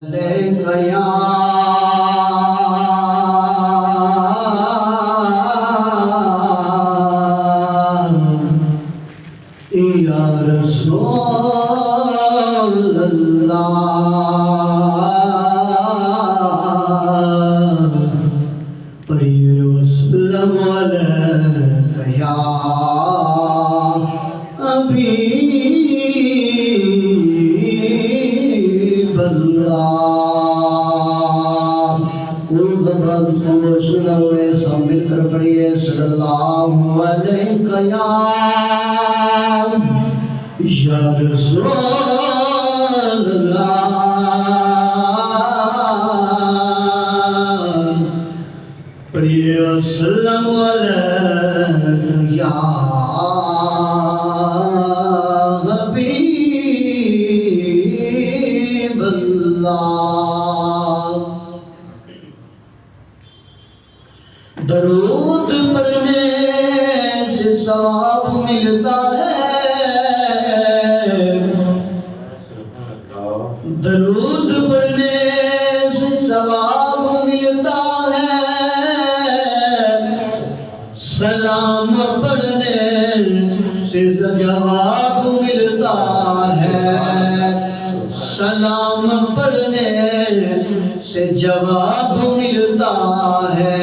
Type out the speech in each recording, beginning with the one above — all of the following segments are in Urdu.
یا رسول اللہ پڑھیے وسلم علیک یا حبیب اللہ کل زبان سنو ہوئے سب مل کر پڑھیے صلی اللہ علیہ یا رسول اللہ پڑھیے وسلم علیک یا حبیب اللہ درود پڑھنے سے ثواب ملتا ہے درود پڑھنے سے ثواب ملتا ہے سلام پڑھنے سے جواب ملتا ہے سلام پڑھنے سے جواب ملتا ہے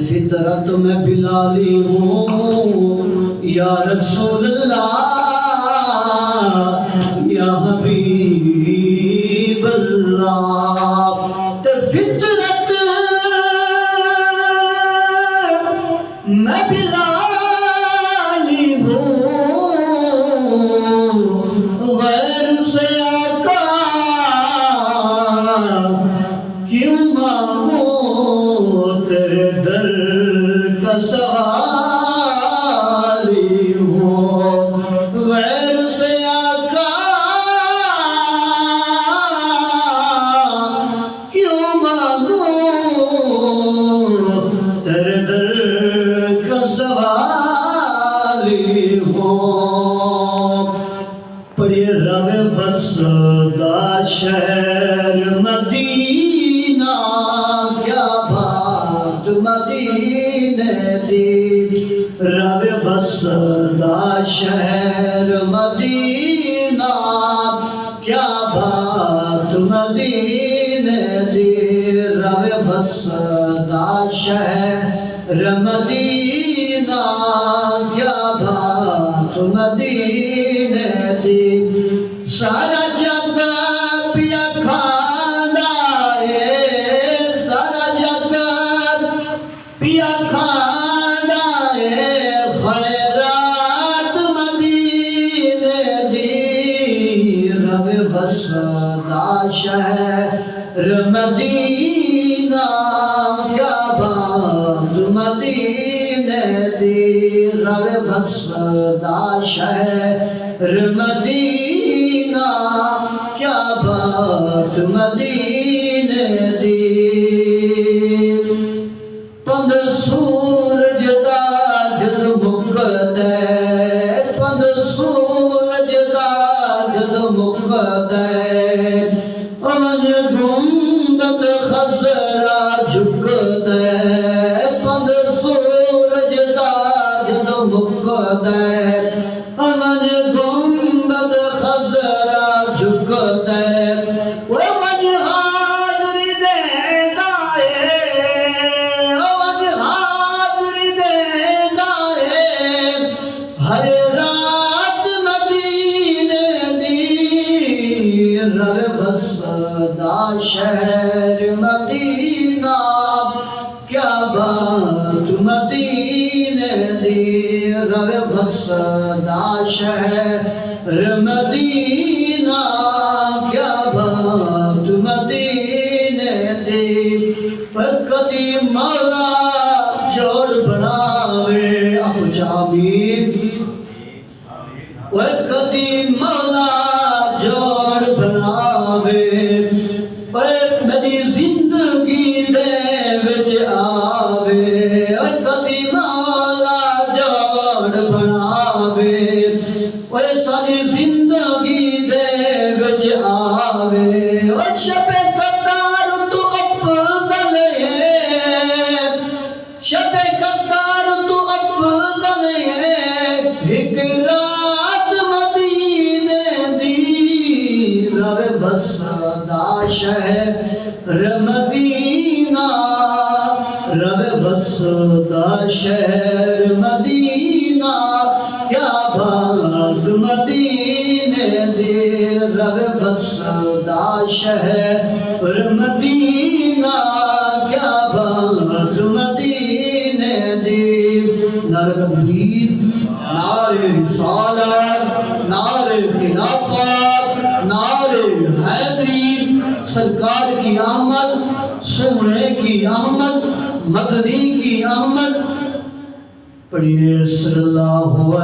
فطرت میں بلالی ہوں یا رسول اللہ یا حبیب اللہ فطرت میں بلالی ہوں غیر سے آقا کیوں مانگوں تیرے در کا سوالی ہوں غیر سے آقا کیوں مانگوں تیرے در کا سوالی ہوں پڑھیے رب بسدہ شہر مدینہ کیا بات مدینے دی رب بسدہ شہر مدینہ کیا بات مدینے دی رب بسدہ شہر مدینہ کیا بات مدینے دی سارا جگ پیا کھانا ہے سارا جگ پیا کھانا ہے خیرات مدینے دی رب بسدہ شہر مدینہ کیا بات مدینے دی رب بسدہ شہر مدینہ کیا بات مدینے دی پند سورج دا جد مکدے پند سورج دا جد مکدے امن گنبد خزرا جھکدے پند سورج دا جد مکدے امن گنبد خزرا جھکدے امن حاضری دینا ہے امن حاضری دینا ہے ہر رات مدینے دی رب بسدہ شہر مدینہ کیا بات مدینے دی رب بسدہ شہر مدینہ کیا بات مدینے دی کدی مولا جوڑ بناوے اب جامین کدی مولا جوڑ بناوے میری زندگی دے وچ آوے کدی مولا جوڑ بناوے ساری زندگی دے وچ رب وسدا شہر مدینہ رب وسدا شہر مدینہ کیا بھاگ مدینے دی رب وسدا شہر مدینہ کیا بھاگ مدینے دی نعرہ تکبیر نعرہ رسالت نعرہ خلافت نعرہ حیدری سرکار کی آمد سونے کی آمد مدنی کی آمد پڑھیے صلی اللہ علیہ